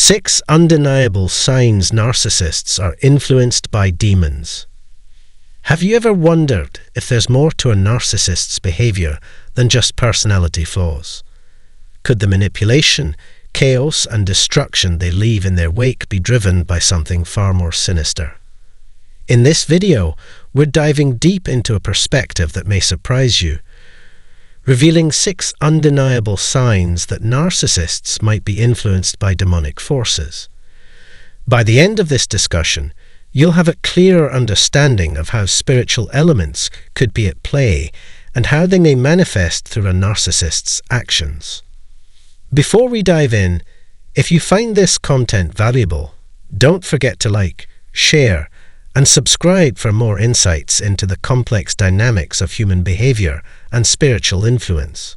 6 undeniable signs narcissists are influenced by demons. Have you ever wondered if there's more to a narcissist's behavior than just personality flaws? Could the manipulation, chaos, and destruction they leave in their wake be driven by something far more sinister? In this video, we're diving deep into a perspective that may surprise you, revealing 6 undeniable signs that narcissists might be influenced by demonic forces. By the end of this discussion, you'll have a clearer understanding of how spiritual elements could be at play and how they may manifest through a narcissist's actions. Before we dive in, if you find this content valuable, don't forget to like, share, and subscribe for more insights into the complex dynamics of human behavior and spiritual influence.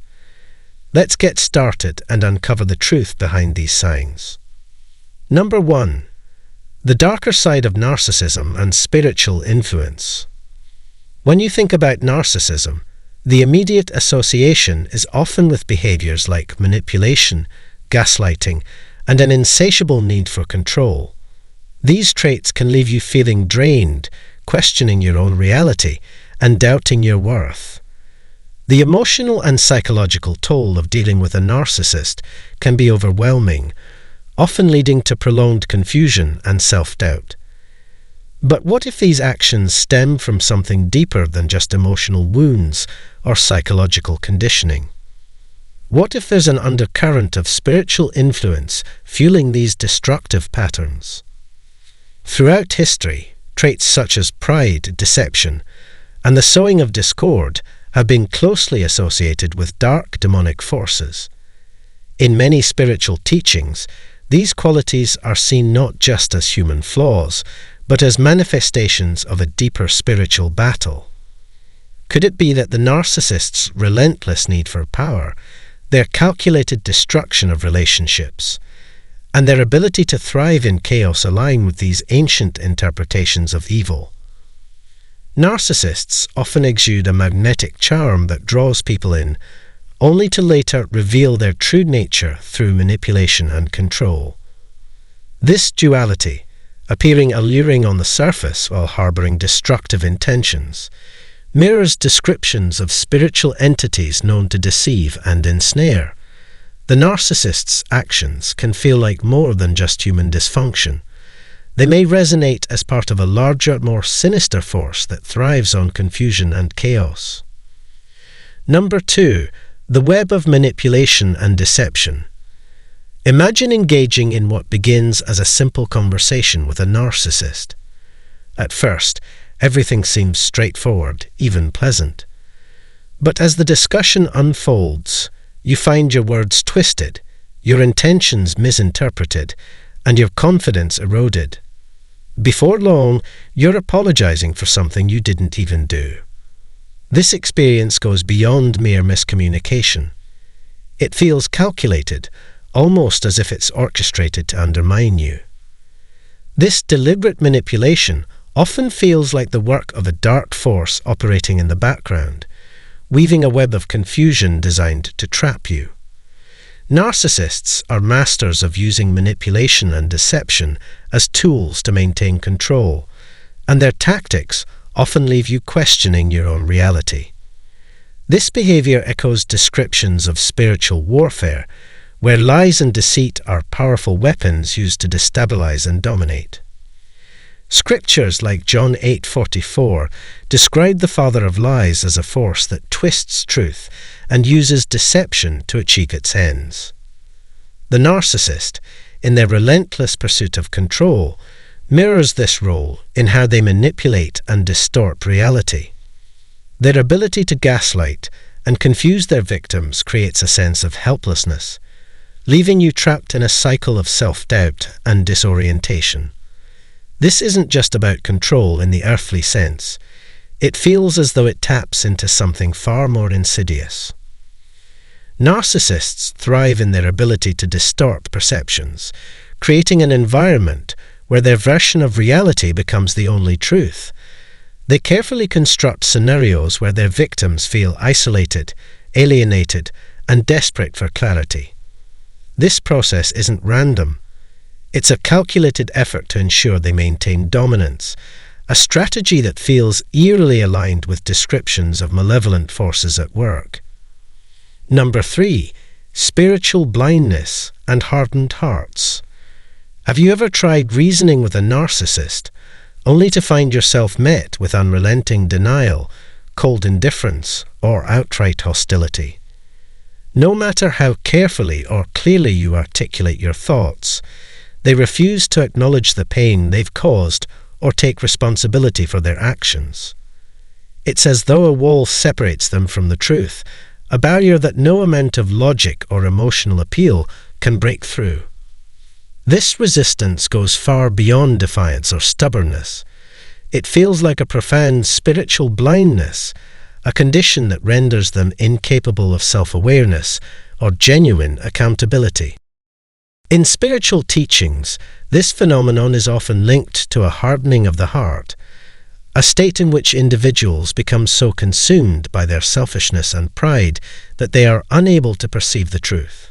Let's get started and uncover the truth behind these signs. Number 1. The darker side of narcissism and spiritual influence. When you think about narcissism, the immediate association is often with behaviors like manipulation, gaslighting, and an insatiable need for control. These traits can leave you feeling drained, questioning your own reality, and doubting your worth. The emotional and psychological toll of dealing with a narcissist can be overwhelming, often leading to prolonged confusion and self-doubt. But what if these actions stem from something deeper than just emotional wounds or psychological conditioning? What if there's an undercurrent of spiritual influence fueling these destructive patterns? Throughout history, traits such as pride, deception, and the sowing of discord have been closely associated with dark demonic forces. In many spiritual teachings, these qualities are seen not just as human flaws, but as manifestations of a deeper spiritual battle. Could it be that the narcissist's relentless need for power, their calculated destruction of relationships, and their ability to thrive in chaos align with these ancient interpretations of evil? Narcissists often exude a magnetic charm that draws people in, only to later reveal their true nature through manipulation and control. This duality, appearing alluring on the surface while harboring destructive intentions, mirrors descriptions of spiritual entities known to deceive and ensnare. The narcissist's actions can feel like more than just human dysfunction. They may resonate as part of a larger, more sinister force that thrives on confusion and chaos. Number 2. The web of manipulation and deception. Imagine engaging in what begins as a simple conversation with a narcissist. At first, everything seems straightforward, even pleasant. But as the discussion unfolds, you find your words twisted, your intentions misinterpreted, and your confidence eroded. Before long, you're apologizing for something you didn't even do. This experience goes beyond mere miscommunication. It feels calculated, almost as if it's orchestrated to undermine you. This deliberate manipulation often feels like the work of a dark force operating in the background, weaving a web of confusion designed to trap you. Narcissists are masters of using manipulation and deception as tools to maintain control, and their tactics often leave you questioning your own reality. This behavior echoes descriptions of spiritual warfare, where lies and deceit are powerful weapons used to destabilize and dominate. Scriptures like John 8:44 describe the father of lies as a force that twists truth and uses deception to achieve its ends. The narcissist, in their relentless pursuit of control, mirrors this role in how they manipulate and distort reality. Their ability to gaslight and confuse their victims creates a sense of helplessness, leaving you trapped in a cycle of self-doubt and disorientation. This isn't just about control in the earthly sense. It feels as though it taps into something far more insidious. Narcissists thrive in their ability to distort perceptions, creating an environment where their version of reality becomes the only truth. They carefully construct scenarios where their victims feel isolated, alienated, and desperate for clarity. This process isn't random. It's a calculated effort to ensure they maintain dominance, a strategy that feels eerily aligned with descriptions of malevolent forces at work. Number 3. Spiritual blindness and hardened hearts. Have you ever tried reasoning with a narcissist, only to find yourself met with unrelenting denial, cold indifference, or outright hostility? No matter how carefully or clearly you articulate your thoughts, they refuse to acknowledge the pain they've caused or take responsibility for their actions. It's as though a wall separates them from the truth, a barrier that no amount of logic or emotional appeal can break through. This resistance goes far beyond defiance or stubbornness. It feels like a profound spiritual blindness, a condition that renders them incapable of self-awareness or genuine accountability. In spiritual teachings, this phenomenon is often linked to a hardening of the heart, a state in which individuals become so consumed by their selfishness and pride that they are unable to perceive the truth.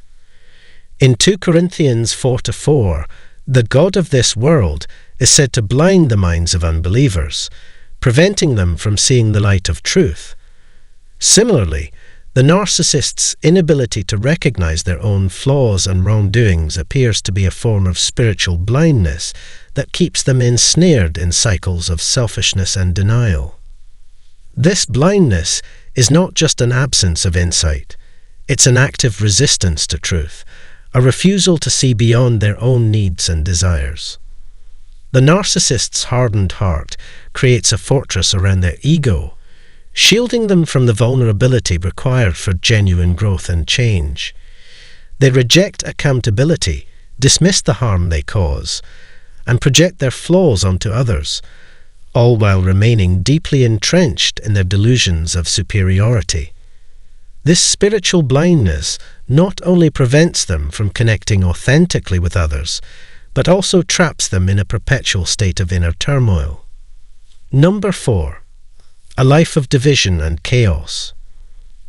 In 2 Corinthians 4:4, the god of this world is said to blind the minds of unbelievers, preventing them from seeing the light of truth. Similarly, the narcissist's inability to recognize their own flaws and wrongdoings appears to be a form of spiritual blindness that keeps them ensnared in cycles of selfishness and denial. This blindness is not just an absence of insight, it's an active resistance to truth, a refusal to see beyond their own needs and desires. The narcissist's hardened heart creates a fortress around their ego, shielding them from the vulnerability required for genuine growth and change. They reject accountability, dismiss the harm they cause, and project their flaws onto others, all while remaining deeply entrenched in their delusions of superiority. This spiritual blindness not only prevents them from connecting authentically with others, but also traps them in a perpetual state of inner turmoil. Number 4. A life of division and chaos.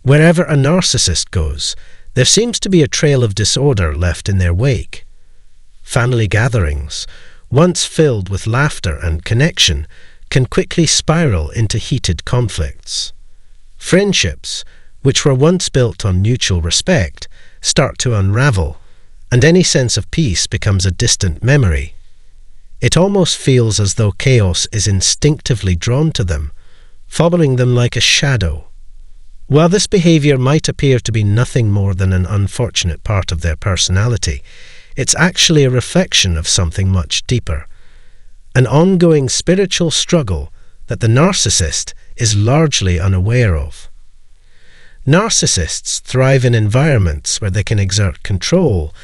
Wherever a narcissist goes, there seems to be a trail of disorder left in their wake. Family gatherings, once filled with laughter and connection, can quickly spiral into heated conflicts. Friendships, which were once built on mutual respect, start to unravel, and any sense of peace becomes a distant memory. It almost feels as though chaos is instinctively drawn to them, following them like a shadow. While this behavior might appear to be nothing more than an unfortunate part of their personality, it's actually a reflection of something much deeper, an ongoing spiritual struggle that the narcissist is largely unaware of. Narcissists thrive in environments where they can exert control,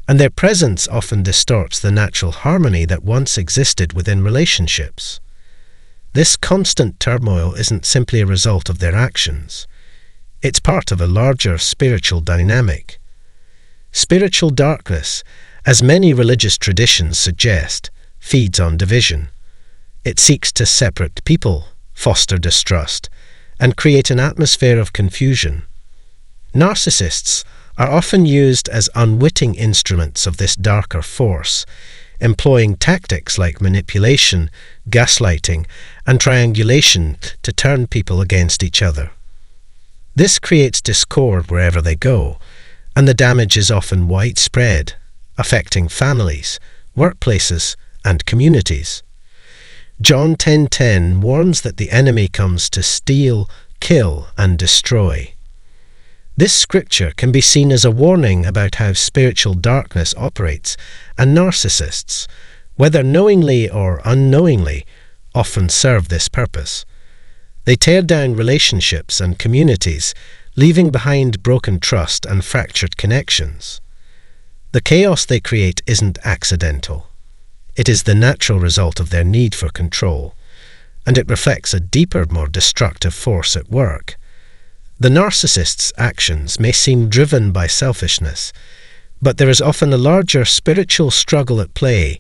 and their presence often distorts the natural harmony that once existed within relationships. This constant turmoil isn't simply a result of their actions. It's part of a larger spiritual dynamic. Spiritual darkness, as many religious traditions suggest, feeds on division. It seeks to separate people, foster distrust, and create an atmosphere of confusion. Narcissists are often used as unwitting instruments of this darker force, employing tactics like manipulation, gaslighting, and triangulation to turn people against each other. This creates discord wherever they go, and the damage is often widespread, affecting families, workplaces, and communities. John 10:10 warns that the enemy comes to steal, kill, and destroy. This scripture can be seen as a warning about how spiritual darkness operates, and narcissists, whether knowingly or unknowingly, often serve this purpose. They tear down relationships and communities, leaving behind broken trust and fractured connections. The chaos they create isn't accidental. It is the natural result of their need for control, and it reflects a deeper, more destructive force at work. The narcissist's actions may seem driven by selfishness, but there is often a larger spiritual struggle at play,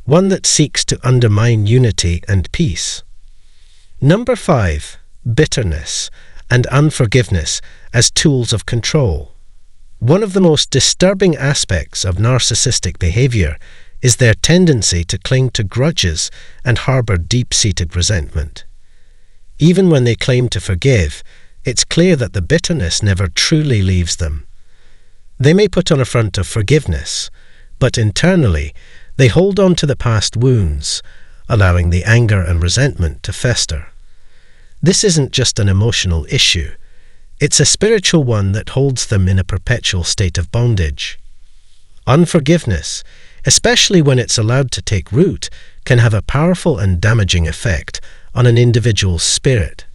one that seeks to undermine unity and peace. Number 5. Bitterness and unforgiveness as tools of control. One of the most disturbing aspects of narcissistic behavior is their tendency to cling to grudges and harbor deep-seated resentment. Even when they claim to forgive, it's clear that the bitterness never truly leaves them. They may put on a front of forgiveness, but internally, they hold on to the past wounds, allowing the anger and resentment to fester. This isn't just an emotional issue. It's a spiritual one that holds them in a perpetual state of bondage. Unforgiveness, especially when it's allowed to take root, can have a powerful and damaging effect on an individual's spirit.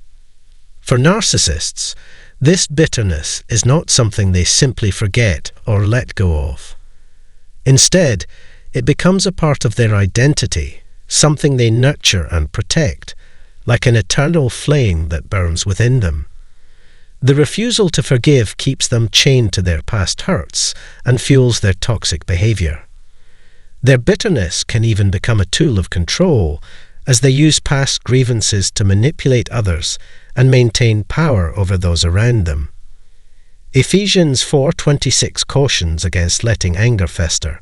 For narcissists, this bitterness is not something they simply forget or let go of. Instead, it becomes a part of their identity, something they nurture and protect, like an eternal flame that burns within them. The refusal to forgive keeps them chained to their past hurts and fuels their toxic behavior. Their bitterness can even become a tool of control, as they use past grievances to manipulate others and maintain power over those around them. Ephesians 4:26 cautions against letting anger fester,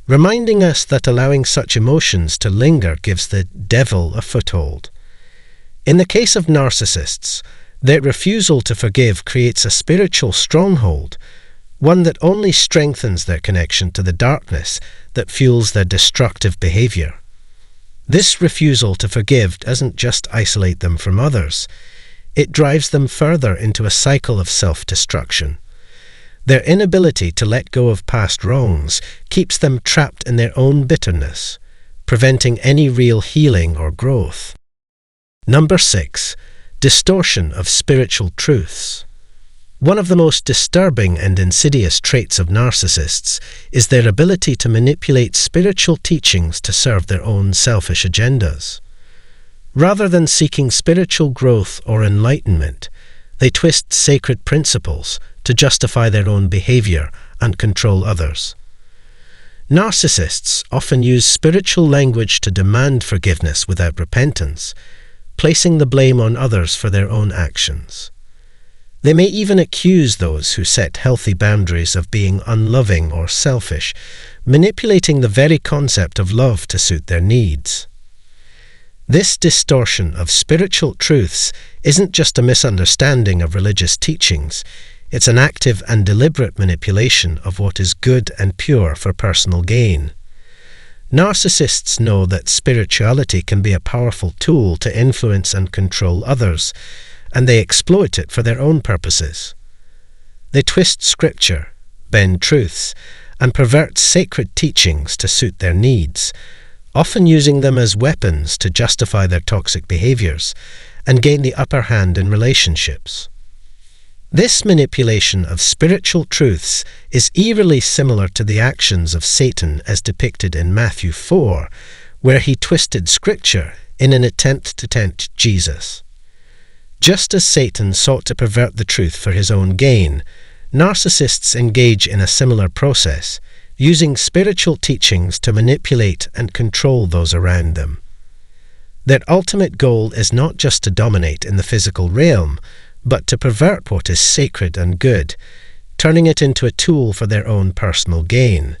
reminding us that allowing such emotions to linger gives the devil a foothold. In the case of narcissists, their refusal to forgive creates a spiritual stronghold, one that only strengthens their connection to the darkness that fuels their destructive behavior. This refusal to forgive doesn't just isolate them from others, it drives them further into a cycle of self-destruction. Their inability to let go of past wrongs keeps them trapped in their own bitterness, preventing any real healing or growth. Number 6. Distortion of spiritual truths. One of the most disturbing and insidious traits of narcissists is their ability to manipulate spiritual teachings to serve their own selfish agendas. Rather than seeking spiritual growth or enlightenment, they twist sacred principles to justify their own behavior and control others. Narcissists often use spiritual language to demand forgiveness without repentance, placing the blame on others for their own actions. They may even accuse those who set healthy boundaries of being unloving or selfish, manipulating the very concept of love to suit their needs. This distortion of spiritual truths isn't just a misunderstanding of religious teachings, it's an active and deliberate manipulation of what is good and pure for personal gain. Narcissists know that spirituality can be a powerful tool to influence and control others, and they exploit it for their own purposes. They twist scripture, bend truths, and pervert sacred teachings to suit their needs, often using them as weapons to justify their toxic behaviors and gain the upper hand in relationships. This manipulation of spiritual truths is eerily similar to the actions of Satan as depicted in Matthew 4, where he twisted scripture in an attempt to tempt Jesus. Just as Satan sought to pervert the truth for his own gain, narcissists engage in a similar process, using spiritual teachings to manipulate and control those around them. Their ultimate goal is not just to dominate in the physical realm, but to pervert what is sacred and good, turning it into a tool for their own personal gain.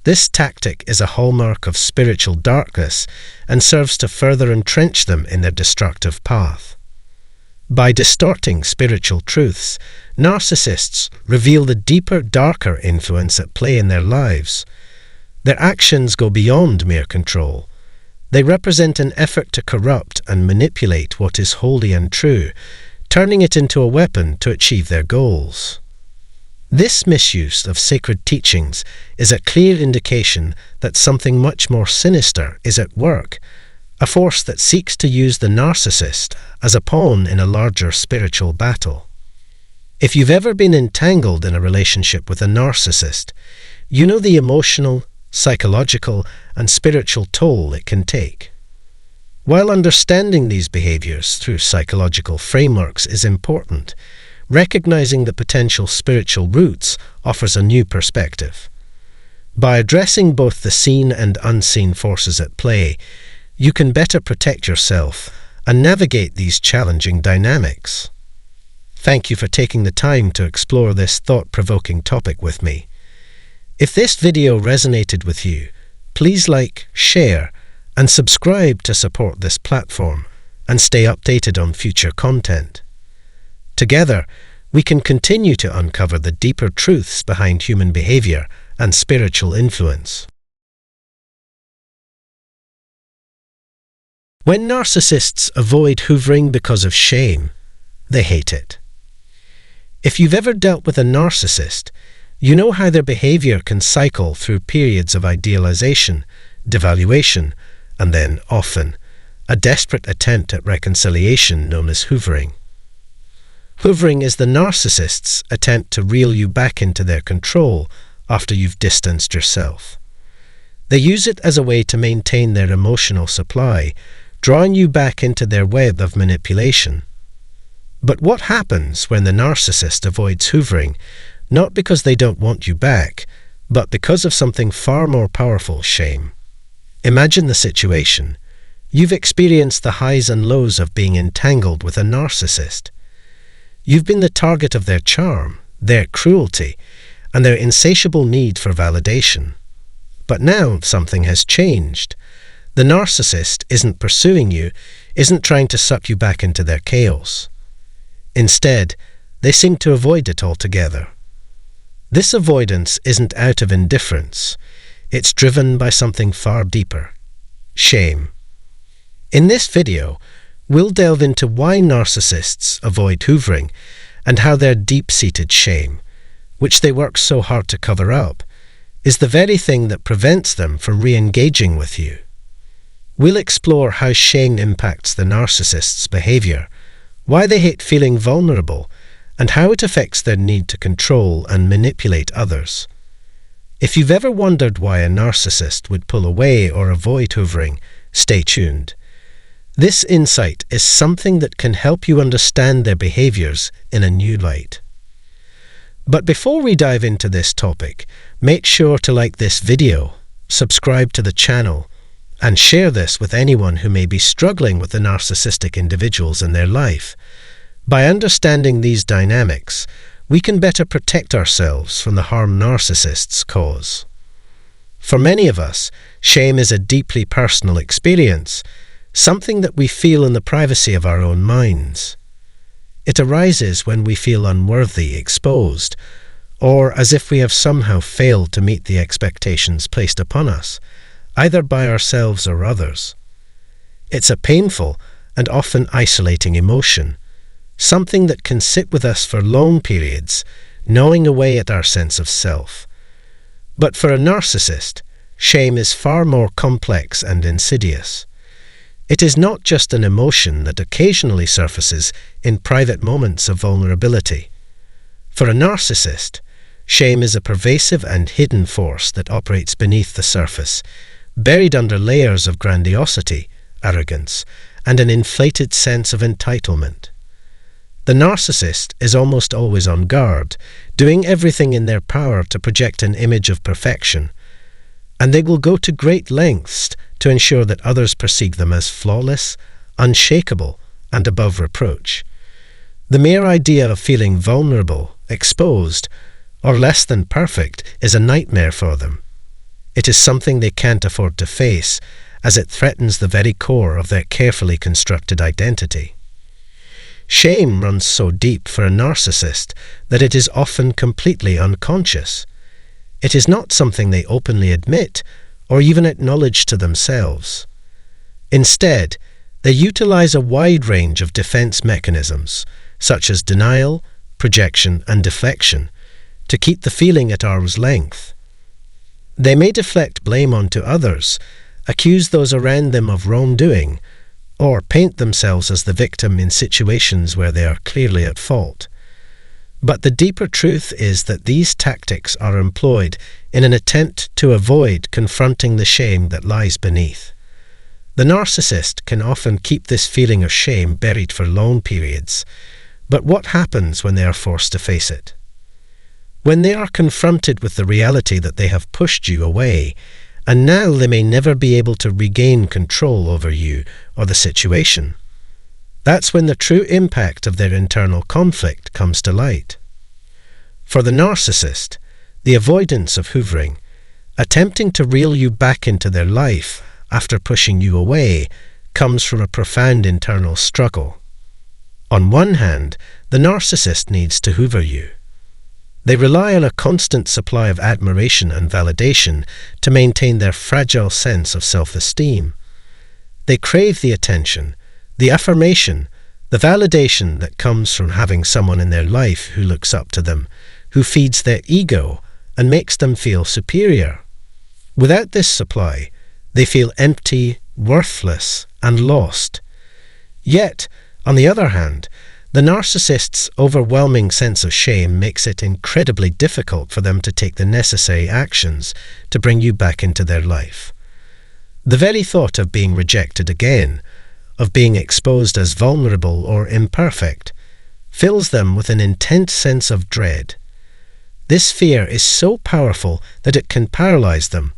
This tactic is a hallmark of spiritual darkness and serves to further entrench them in their destructive path. By distorting spiritual truths, narcissists reveal the deeper, darker influence at play in their lives. Their actions go beyond mere control. They represent an effort to corrupt and manipulate what is holy and true, turning it into a weapon to achieve their goals. This misuse of sacred teachings is a clear indication that something much more sinister is at work, a force that seeks to use the narcissist as a pawn in a larger spiritual battle. If you've ever been entangled in a relationship with a narcissist, you know the emotional, psychological, and spiritual toll it can take. While understanding these behaviors through psychological frameworks is important, recognizing the potential spiritual roots offers a new perspective. By addressing both the seen and unseen forces at play, you can better protect yourself and navigate these challenging dynamics. Thank you for taking the time to explore this thought-provoking topic with me. If this video resonated with you, please like, share, and subscribe to support this platform and stay updated on future content. Together, we can continue to uncover the deeper truths behind human behavior and spiritual influence. When narcissists avoid hoovering because of shame, they hate it. If you've ever dealt with a narcissist, you know how their behavior can cycle through periods of idealization, devaluation, and then, often, a desperate attempt at reconciliation known as hoovering. Hoovering is the narcissist's attempt to reel you back into their control after you've distanced yourself. They use it as a way to maintain their emotional supply, drawing you back into their web of manipulation. But what happens when the narcissist avoids hoovering, not because they don't want you back, but because of something far more powerful, shame? Imagine the situation. You've experienced the highs and lows of being entangled with a narcissist. You've been the target of their charm, their cruelty, and their insatiable need for validation. But now something has changed. The narcissist isn't pursuing you, isn't trying to suck you back into their chaos. Instead, they seem to avoid it altogether. This avoidance isn't out of indifference. It's driven by something far deeper: shame. In this video, we'll delve into why narcissists avoid hoovering and how their deep-seated shame, which they work so hard to cover up, is the very thing that prevents them from re-engaging with you. We'll explore how shame impacts the narcissist's behavior, why they hate feeling vulnerable, and how it affects their need to control and manipulate others. If you've ever wondered why a narcissist would pull away or avoid hoovering, stay tuned. This insight is something that can help you understand their behaviors in a new light. But before we dive into this topic, make sure to like this video, subscribe to the channel, and share this with anyone who may be struggling with the narcissistic individuals in their life. By understanding these dynamics, we can better protect ourselves from the harm narcissists cause. For many of us, shame is a deeply personal experience, something that we feel in the privacy of our own minds. It arises when we feel unworthy, exposed, or as if we have somehow failed to meet the expectations placed upon us, either by ourselves or others. It's a painful and often isolating emotion, something that can sit with us for long periods, gnawing away at our sense of self. But for a narcissist, shame is far more complex and insidious. It is not just an emotion that occasionally surfaces in private moments of vulnerability. For a narcissist, shame is a pervasive and hidden force that operates beneath the surface, buried under layers of grandiosity, arrogance, and an inflated sense of entitlement. The narcissist is almost always on guard, doing everything in their power to project an image of perfection, and they will go to great lengths to ensure that others perceive them as flawless, unshakable, and above reproach. The mere idea of feeling vulnerable, exposed, or less than perfect is a nightmare for them. It is something they can't afford to face, as it threatens the very core of their carefully constructed identity. Shame runs so deep for a narcissist that it is often completely unconscious. It is not something they openly admit or even acknowledge to themselves. Instead, they utilize a wide range of defense mechanisms, such as denial, projection, and deflection, to keep the feeling at arm's length. They may deflect blame onto others, accuse those around them of wrongdoing, or paint themselves as the victim in situations where they are clearly at fault. But the deeper truth is that these tactics are employed in an attempt to avoid confronting the shame that lies beneath. The narcissist can often keep this feeling of shame buried for long periods, but what happens when they are forced to face it? When they are confronted with the reality that they have pushed you away, and now they may never be able to regain control over you or the situation. That's when the true impact of their internal conflict comes to light. For the narcissist, the avoidance of hoovering, Attempting to reel you back into their life after pushing you away comes from a profound internal struggle. On one hand, the narcissist needs to hoover you. They rely on a constant supply of admiration and validation to maintain their fragile sense of self-esteem. They crave the attention, the affirmation, the validation that comes from having someone in their life who looks up to them, who feeds their ego and makes them feel superior. Without this supply, they feel empty, worthless, and lost. Yet, on the other hand, the narcissist's overwhelming sense of shame makes it incredibly difficult for them to take the necessary actions to bring you back into their life. The very thought of being rejected again, of being exposed as vulnerable or imperfect, fills them with an intense sense of dread. This fear is so powerful that it can paralyze them,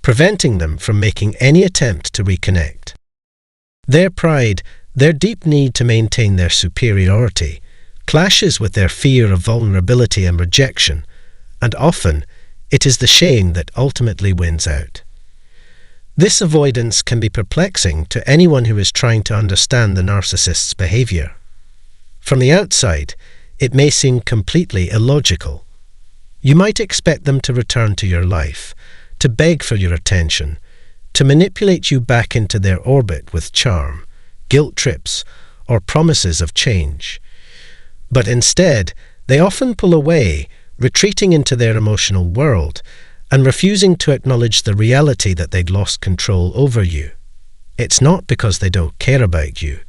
preventing them from making any attempt to reconnect. Their pride, their deep need to maintain their superiority, clashes with their fear of vulnerability and rejection, and often it is the shame that ultimately wins out. This avoidance can be perplexing to anyone who is trying to understand the narcissist's behavior. From the outside, it may seem completely illogical. You might expect them to return to your life, to beg for your attention, to manipulate you back into their orbit with charm, guilt trips, or promises of change. But instead, they often pull away, retreating into their emotional world, and refusing to acknowledge the reality that they'd lost control over you. It's not because they don't care about you.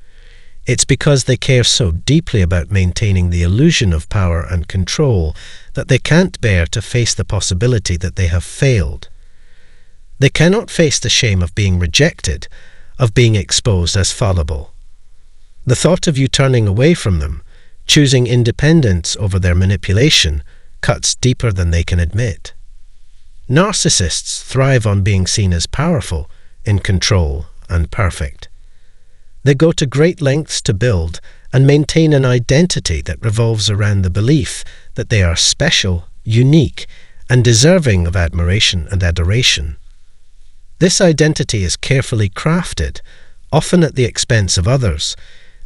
It's because they care so deeply about maintaining the illusion of power and control that they can't bear to face the possibility that they have failed. They cannot face the shame of being rejected, of being exposed as fallible. The thought of you turning away from them, choosing independence over their manipulation, cuts deeper than they can admit. Narcissists thrive on being seen as powerful, in control, and perfect. They go to great lengths to build and maintain an identity that revolves around the belief that they are special, unique, and deserving of admiration and adoration. This identity is carefully crafted, often at the expense of others,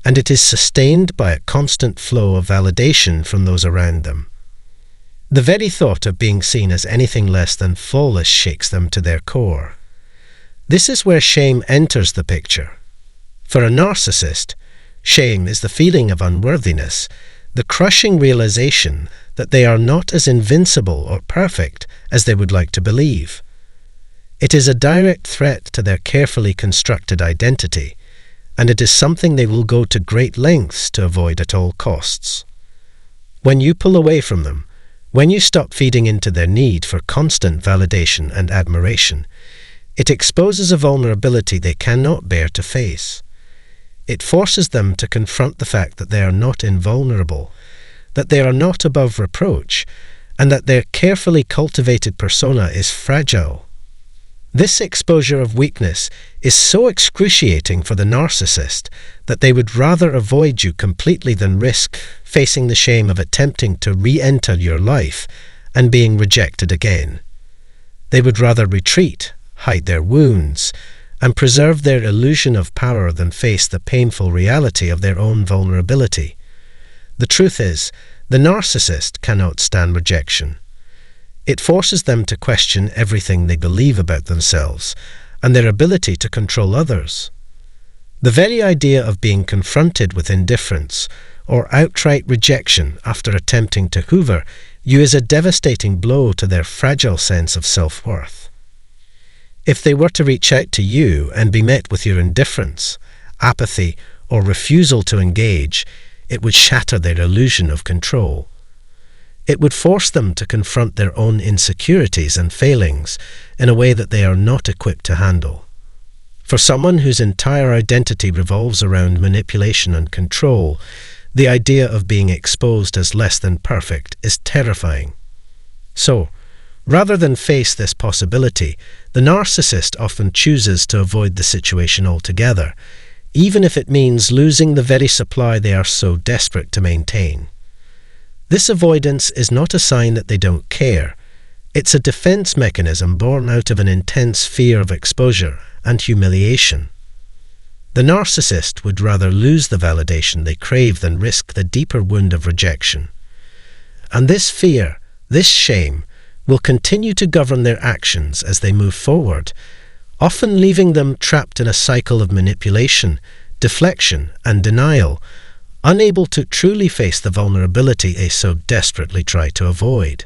and it is sustained by a constant flow of validation from those around them. The very thought of being seen as anything less than flawless shakes them to their core. This is where shame enters the picture. For a narcissist, shame is the feeling of unworthiness, the crushing realization that they are not as invincible or perfect as they would like to believe. It is a direct threat to their carefully constructed identity, and it is something they will go to great lengths to avoid at all costs. When you pull away from them, when you stop feeding into their need for constant validation and admiration, it exposes a vulnerability they cannot bear to face. It forces them to confront the fact that they are not invulnerable, that they are not above reproach, and that their carefully cultivated persona is fragile. This exposure of weakness is so excruciating for the narcissist that they would rather avoid you completely than risk facing the shame of attempting to re-enter your life and being rejected again. They would rather retreat, hide their wounds, and preserve their illusion of power than face the painful reality of their own vulnerability. The truth is, the narcissist cannot stand rejection. It forces them to question everything they believe about themselves and their ability to control others. The very idea of being confronted with indifference or outright rejection after attempting to hoover you is a devastating blow to their fragile sense of self-worth. If they were to reach out to you and be met with your indifference, apathy, or refusal to engage, it would shatter their illusion of control. It would force them to confront their own insecurities and failings in a way that they are not equipped to handle. For someone whose entire identity revolves around manipulation and control, the idea of being exposed as less than perfect is terrifying. So, rather than face this possibility, the narcissist often chooses to avoid the situation altogether, even if it means losing the very supply they are so desperate to maintain. This avoidance is not a sign that they don't care. It's a defense mechanism born out of an intense fear of exposure and humiliation. The narcissist would rather lose the validation they crave than risk the deeper wound of rejection. And this fear, this shame, will continue to govern their actions as they move forward, often leaving them trapped in a cycle of manipulation, deflection, and denial, unable to truly face the vulnerability they so desperately try to avoid.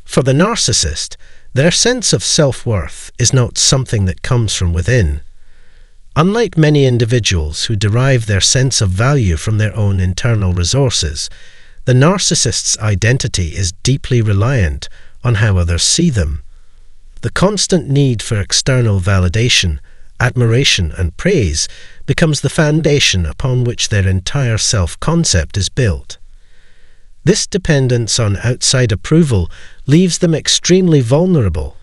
For the narcissist, their sense of self-worth is not something that comes from within. Unlike many individuals who derive their sense of value from their own internal resources, the narcissist's identity is deeply reliant on how others see them. The constant need for external validation, admiration, and praise becomes the foundation upon which their entire self-concept is built. This dependence on outside approval leaves them extremely vulnerable,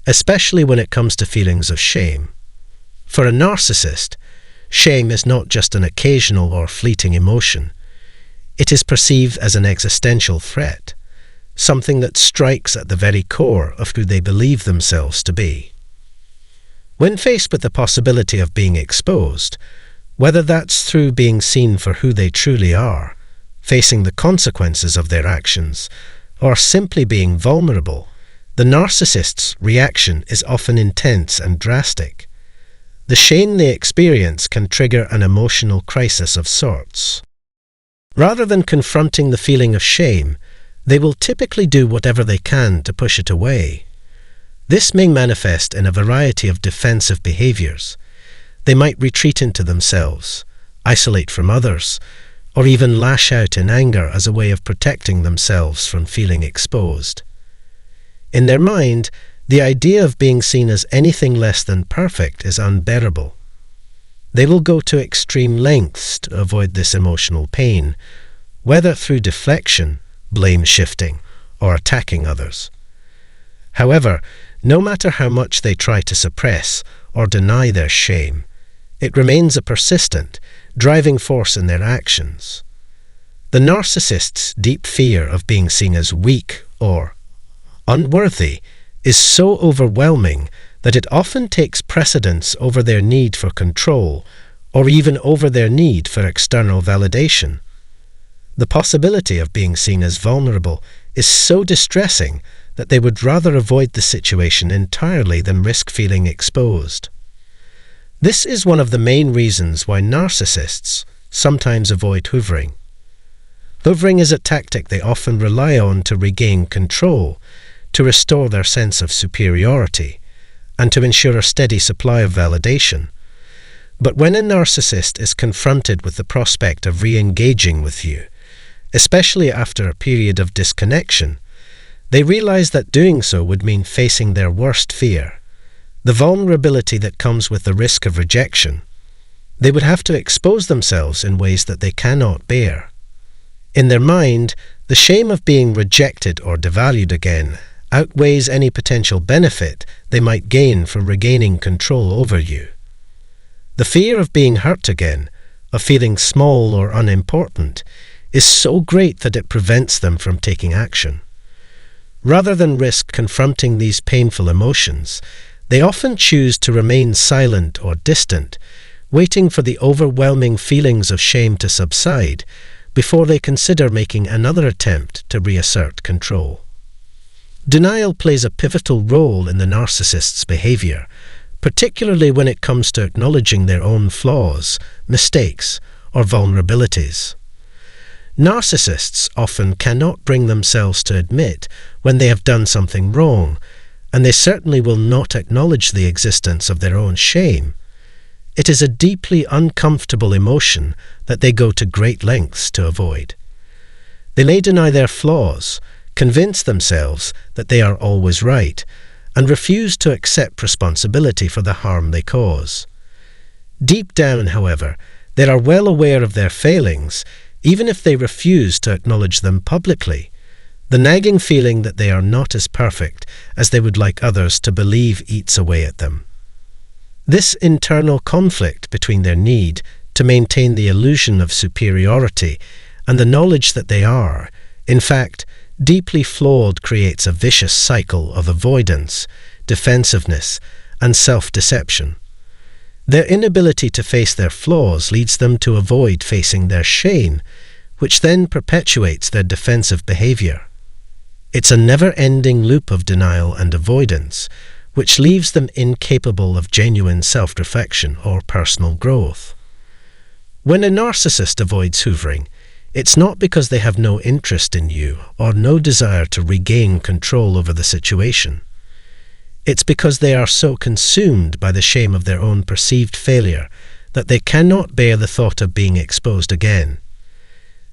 especially when it comes to feelings of shame. For a narcissist, shame is not just an occasional or fleeting emotion. It is perceived as an existential threat, something that strikes at the very core of who they believe themselves to be. When faced with the possibility of being exposed, whether that's through being seen for who they truly are, facing the consequences of their actions, or simply being vulnerable, the narcissist's reaction is often intense and drastic. The shame they experience can trigger an emotional crisis of sorts. Rather than confronting the feeling of shame, they will typically do whatever they can to push it away. This may manifest in a variety of defensive behaviors. They might retreat into themselves, isolate from others, or even lash out in anger as a way of protecting themselves from feeling exposed. In their mind, the idea of being seen as anything less than perfect is unbearable. They will go to extreme lengths to avoid this emotional pain, whether through deflection, blame shifting, or attacking others. However, no matter how much they try to suppress or deny their shame, it remains a persistent, driving force in their actions. The narcissist's deep fear of being seen as weak or unworthy is so overwhelming that it often takes precedence over their need for control or even over their need for external validation. The possibility of being seen as vulnerable is so distressing that they would rather avoid the situation entirely than risk feeling exposed. This is one of the main reasons why narcissists sometimes avoid hoovering. Hoovering is a tactic they often rely on to regain control, to restore their sense of superiority, and to ensure a steady supply of validation. But when a narcissist is confronted with the prospect of re-engaging with you, especially after a period of disconnection, they realize that doing so would mean facing their worst fear, the vulnerability that comes with the risk of rejection. They would have to expose themselves in ways that they cannot bear. In their mind, the shame of being rejected or devalued again outweighs any potential benefit they might gain from regaining control over you. The fear of being hurt again, of feeling small or unimportant, is so great that it prevents them from taking action. Rather than risk confronting these painful emotions, they often choose to remain silent or distant, waiting for the overwhelming feelings of shame to subside before they consider making another attempt to reassert control. Denial plays a pivotal role in the narcissist's behavior, particularly when it comes to acknowledging their own flaws, mistakes, or vulnerabilities. Narcissists often cannot bring themselves to admit when they have done something wrong, and they certainly will not acknowledge the existence of their own shame. It is a deeply uncomfortable emotion that they go to great lengths to avoid. They may deny their flaws, convince themselves that they are always right, and refuse to accept responsibility for the harm they cause. Deep down, however, they are well aware of their failings, even if they refuse to acknowledge them publicly. The nagging feeling that they are not as perfect as they would like others to believe eats away at them. This internal conflict between their need to maintain the illusion of superiority and the knowledge that they are, in fact, deeply flawed creates a vicious cycle of avoidance, defensiveness, and self-deception. Their inability to face their flaws leads them to avoid facing their shame, which then perpetuates their defensive behavior. It's a never-ending loop of denial and avoidance, which leaves them incapable of genuine self-reflection or personal growth. When a narcissist avoids hoovering, it's not because they have no interest in you or no desire to regain control over the situation. It's because they are so consumed by the shame of their own perceived failure that they cannot bear the thought of being exposed again.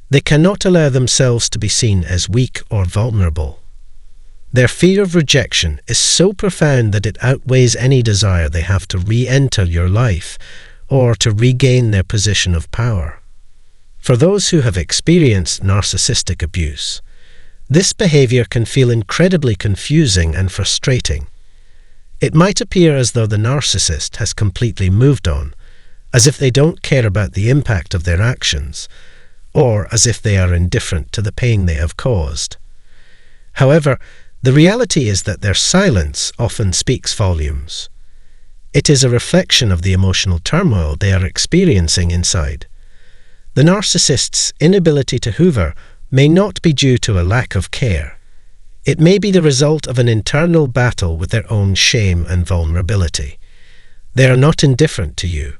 They cannot allow themselves to be seen as weak or vulnerable. Their fear of rejection is so profound that it outweighs any desire they have to re-enter your life or to regain their position of power. For those who have experienced narcissistic abuse, this behavior can feel incredibly confusing and frustrating. It might appear as though the narcissist has completely moved on, as if they don't care about the impact of their actions, or as if they are indifferent to the pain they have caused. However, the reality is that their silence often speaks volumes. It is a reflection of the emotional turmoil they are experiencing inside. The narcissist's inability to hoover may not be due to a lack of care. It may be the result of an internal battle with their own shame and vulnerability. They are not indifferent to you.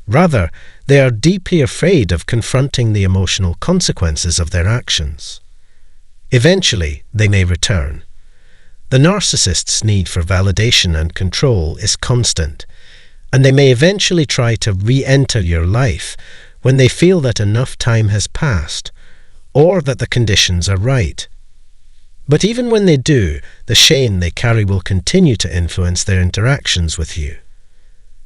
Rather, they are deeply afraid of confronting the emotional consequences of their actions. Eventually, they may return. The narcissist's need for validation and control is constant, and they may eventually try to re-enter your life when they feel that enough time has passed, or that the conditions are right. But even when they do, the shame they carry will continue to influence their interactions with you.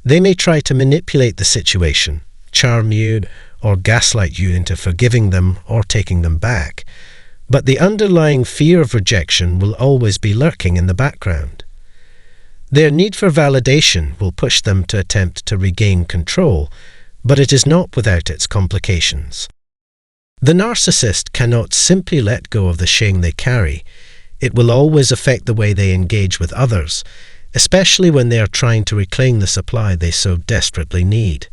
They may try to manipulate the situation, charm you, or gaslight you into forgiving them or taking them back, but the underlying fear of rejection will always be lurking in the background. Their need for validation will push them to attempt to regain control, but it is not without its complications. The narcissist cannot simply let go of the shame they carry. It will always affect the way they engage with others, especially when they are trying to reclaim the supply they so desperately need.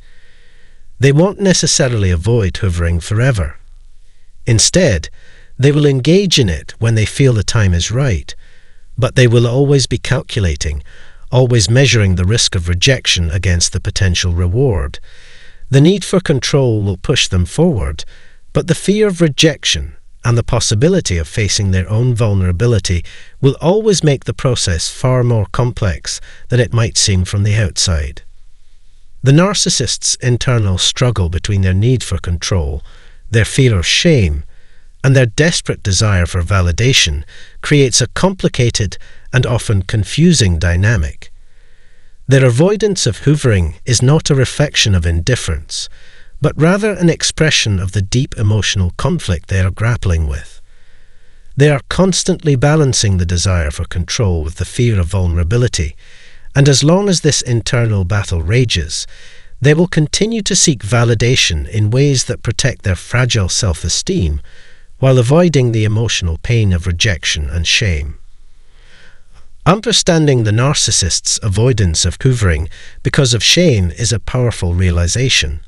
They won't necessarily avoid hoovering forever. Instead, they will engage in it when they feel the time is right, but they will always be calculating, always measuring the risk of rejection against the potential reward. The need for control will push them forward, but the fear of rejection and the possibility of facing their own vulnerability will always make the process far more complex than it might seem from the outside. The narcissist's internal struggle between their need for control, their fear of shame, and their desperate desire for validation creates a complicated and often confusing dynamic. Their avoidance of hoovering is not a reflection of indifference, but rather an expression of the deep emotional conflict they are grappling with. They are constantly balancing the desire for control with the fear of vulnerability, and as long as this internal battle rages, they will continue to seek validation in ways that protect their fragile self-esteem, while avoiding the emotional pain of rejection and shame. Understanding the narcissist's avoidance of hoovering because of shame is a powerful realization.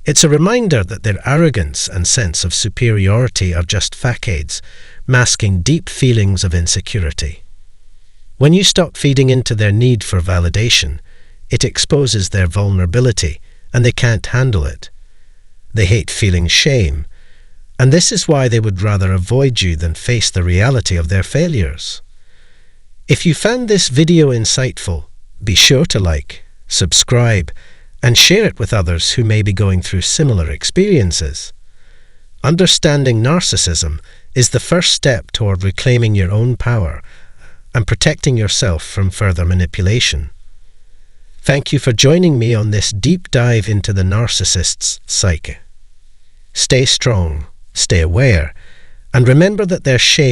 It's a reminder that their arrogance and sense of superiority are just facades, masking deep feelings of insecurity. When you stop feeding into their need for validation, it exposes their vulnerability, and they can't handle it. They hate feeling shame, and this is why they would rather avoid you than face the reality of their failures. If you found this video insightful, be sure to like, subscribe, and share it with others who may be going through similar experiences. Understanding narcissism is the first step toward reclaiming your own power and protecting yourself from further manipulation. Thank you for joining me on this deep dive into the narcissist's psyche. Stay strong, stay aware, and remember that their shame